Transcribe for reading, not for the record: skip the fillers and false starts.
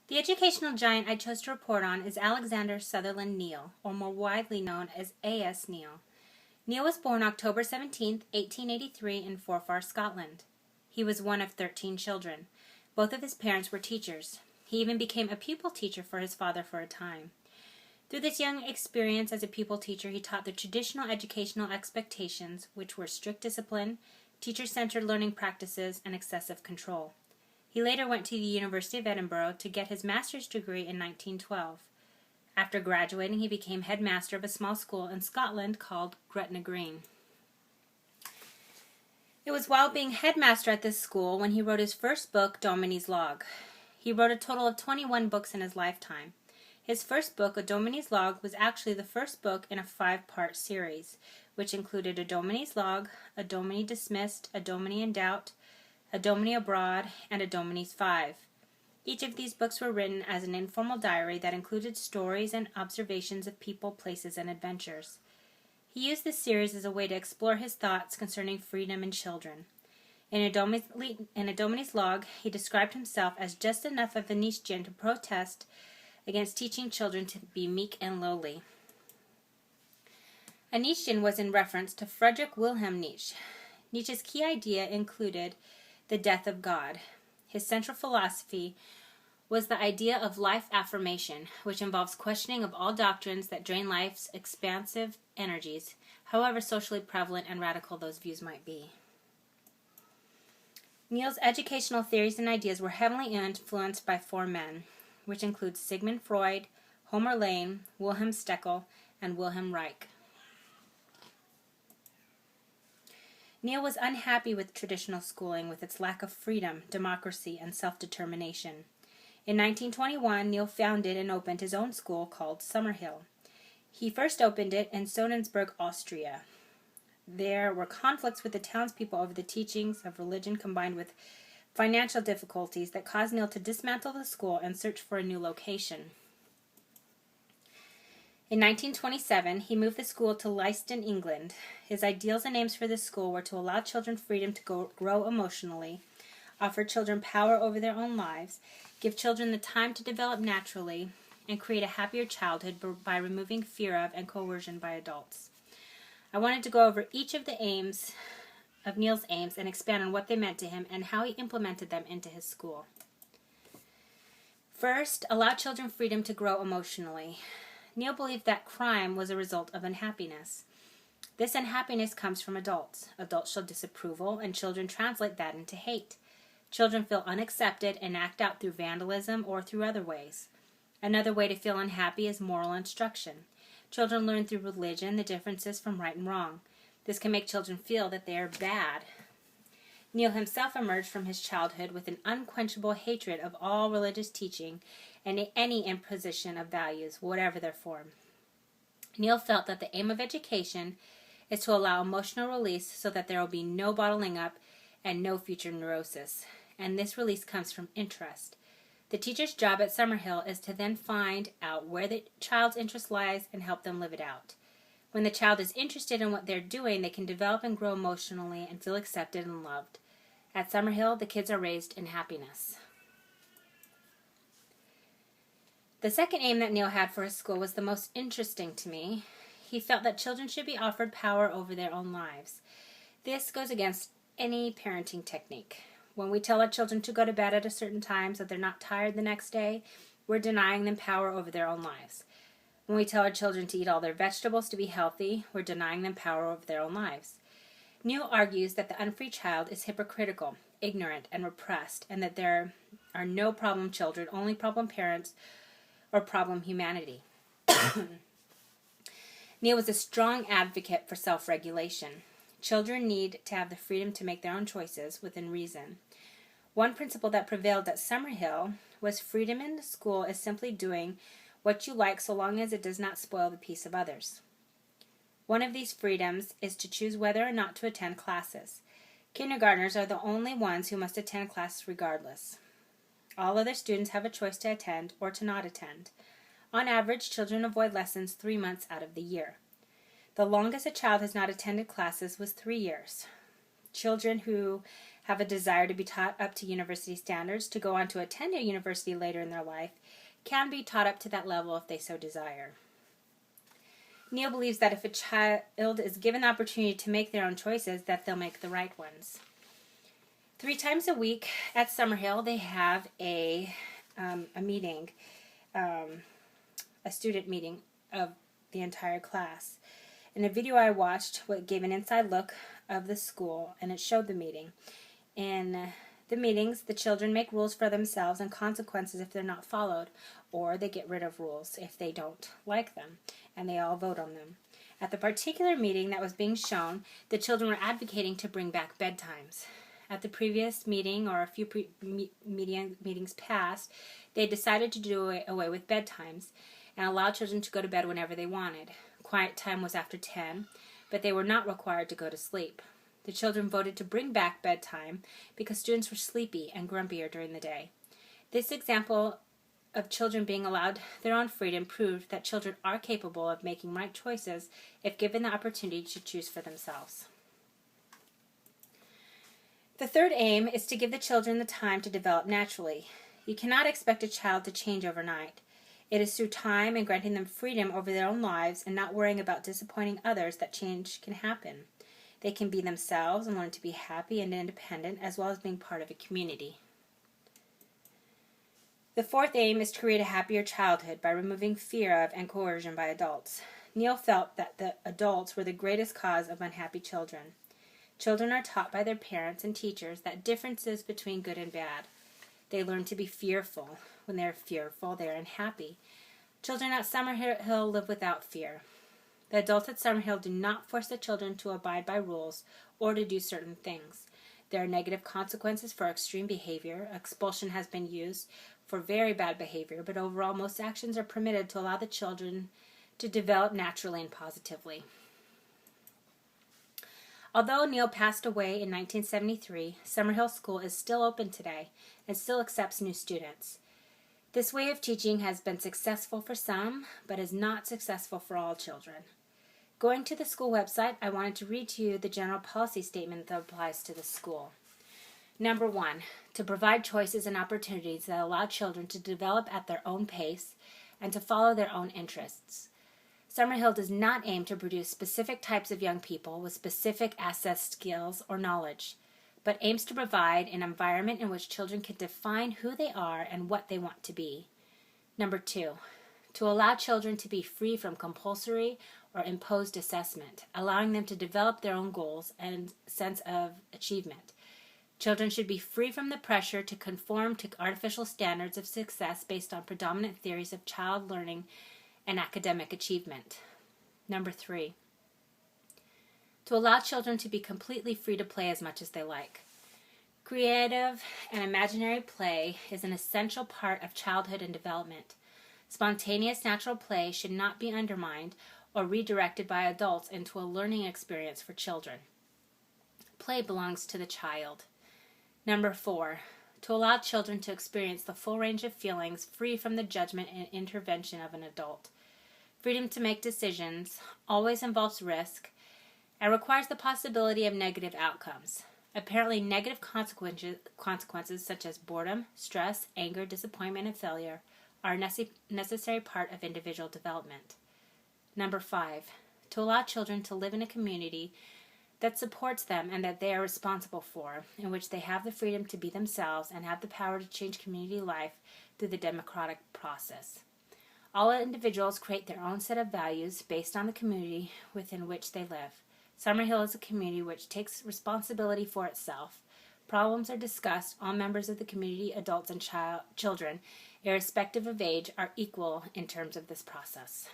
The educational giant I chose to report on is Alexander Sutherland Neill, or more widely known as A.S. Neill. Neill was born October 17, 1883 in Forfar, Scotland. He was one of 13 children. Both of his parents were teachers. He even became a pupil teacher for his father for a time. Through this young experience as a pupil teacher, he taught the traditional educational expectations, which were strict discipline, teacher-centered learning practices, and excessive control. He later went to the University of Edinburgh to get his master's degree in 1912. After graduating, he became headmaster of a small school in Scotland called Gretna Green. It was while being headmaster at this school when he wrote his first book, Dominie's Log. He wrote a total of 21 books in his lifetime. His first book, A Dominie's Log, was actually the first book in a 5-part series, which included A Dominie's Log, A Dominie Dismissed, A Dominie in Doubt, A Dominie Abroad, and A Dominie's 5. Each of these books were written as an informal diary that included stories and observations of people, places, and adventures. He used this series as a way to explore his thoughts concerning freedom and children. In A Dominie's Log, he described himself as just enough of a Nietzschean to protest against teaching children to be meek and lowly. A Nietzschean was in reference to Friedrich Wilhelm Nietzsche. Nietzsche's key idea included the death of God. His central philosophy was the idea of life affirmation, which involves questioning of all doctrines that drain life's expansive energies, however socially prevalent and radical those views might be. Neill's educational theories and ideas were heavily influenced by 4 men, which includes Sigmund Freud, Homer Lane, Wilhelm Steckel, and Wilhelm Reich. Neill was unhappy with traditional schooling with its lack of freedom, democracy, and self-determination. In 1921, Neill founded and opened his own school called Summerhill. He first opened it in Sonnensburg, Austria. There were conflicts with the townspeople over the teachings of religion combined with financial difficulties that caused Neill to dismantle the school and search for a new location. In 1927, he moved the school to Leiston, England. His ideals and aims for this school were to allow children freedom to grow emotionally, offer children power over their own lives, give children the time to develop naturally, and create a happier childhood by removing fear of and coercion by adults. I wanted to go over each of the aims of Neill's aims and expand on what they meant to him and how he implemented them into his school. First, allow children freedom to grow emotionally. Neill believed that crime was a result of unhappiness. This unhappiness comes from adults. Adults show disapproval, and children translate that into hate. Children feel unaccepted and act out through vandalism or through other ways. Another way to feel unhappy is moral instruction. Children learn through religion the differences from right and wrong. This can make children feel that they are bad. Neill himself emerged from his childhood with an unquenchable hatred of all religious teaching and any imposition of values, whatever their form. Neill felt that the aim of education is to allow emotional release so that there will be no bottling up and no future neurosis. And this release comes from interest. The teacher's job at Summerhill is to then find out where the child's interest lies and help them live it out. When the child is interested in what they're doing, they can develop and grow emotionally and feel accepted and loved. At Summerhill, the kids are raised in happiness. The second aim that Neill had for his school was the most interesting to me. He felt that children should be offered power over their own lives. This goes against any parenting technique. When we tell our children to go to bed at a certain time so they're not tired the next day, we're denying them power over their own lives. When we tell our children to eat all their vegetables to be healthy, we're denying them power over their own lives. Neill argues that the unfree child is hypocritical, ignorant, and repressed, and that there are no problem children, only problem parents, or problem humanity. Neill was a strong advocate for self-regulation. Children need to have the freedom to make their own choices within reason. One principle that prevailed at Summerhill was freedom in the school is simply doing what you like so long as it does not spoil the peace of others. One of these freedoms is to choose whether or not to attend classes. Kindergartners are the only ones who must attend classes regardless. All other students have a choice to attend or to not attend. On average, children avoid lessons 3 months out of the year. The longest a child has not attended classes was 3 years. Children who have a desire to be taught up to university standards to go on to attend a university later in their life can be taught up to that level if they so desire. Neill believes that if a child is given the opportunity to make their own choices, that they'll make the right ones. 3 times a week at Summerhill, they have a meeting, a student meeting of the entire class. In a video I watched, what gave an inside look of the school, and it showed the meeting. In the meetings, the children make rules for themselves and consequences if they're not followed, or they get rid of rules if they don't like them, and they all vote on them. At the particular meeting that was being shown, the children were advocating to bring back bedtimes. At the previous meeting, or a few meetings past, they decided to do away with bedtimes and allow children to go to bed whenever they wanted. Quiet time was after 10, but they were not required to go to sleep. The children voted to bring back bedtime because students were sleepy and grumpier during the day. This example of children being allowed their own freedom proved that children are capable of making right choices if given the opportunity to choose for themselves. The third aim is to give the children the time to develop naturally. You cannot expect a child to change overnight. It is through time and granting them freedom over their own lives and not worrying about disappointing others that change can happen. They can be themselves and learn to be happy and independent, as well as being part of a community. The fourth aim is to create a happier childhood by removing fear of and coercion by adults. Neill felt that the adults were the greatest cause of unhappy children. Children are taught by their parents and teachers that differences between good and bad. They learn to be fearful. When they are fearful, they are unhappy. Children at Summerhill live without fear. The adults at Summerhill do not force the children to abide by rules or to do certain things. There are negative consequences for extreme behavior. Expulsion has been used for very bad behavior, but overall most actions are permitted to allow the children to develop naturally and positively. Although Neill passed away in 1973, Summerhill School is still open today and still accepts new students. This way of teaching has been successful for some, but is not successful for all children. Going to the school website, I wanted to read to you the general policy statement that applies to the school. Number 1, to provide choices and opportunities that allow children to develop at their own pace and to follow their own interests. Summerhill does not aim to produce specific types of young people with specific assessed skills or knowledge, but aims to provide an environment in which children can define who they are and what they want to be. Number 2, to allow children to be free from compulsory or imposed assessment, allowing them to develop their own goals and sense of achievement. Children should be free from the pressure to conform to artificial standards of success based on predominant theories of child learning and academic achievement. Number 3, to allow children to be completely free to play as much as they like. Creative and imaginary play is an essential part of childhood and development. Spontaneous natural play should not be undermined or redirected by adults into a learning experience for children. Play belongs to the child. Number 4, to allow children to experience the full range of feelings free from the judgment and intervention of an adult. Freedom to make decisions always involves risk and requires the possibility of negative outcomes. Apparently, negative consequences such as boredom, stress, anger, disappointment, and failure are a necessary part of individual development. Number 5, to allow children to live in a community that supports them and that they are responsible for, in which they have the freedom to be themselves and have the power to change community life through the democratic process. All individuals create their own set of values based on the community within which they live. Summerhill is a community which takes responsibility for itself. Problems are discussed. All members of the community, adults and children, irrespective of age, are equal in terms of this process.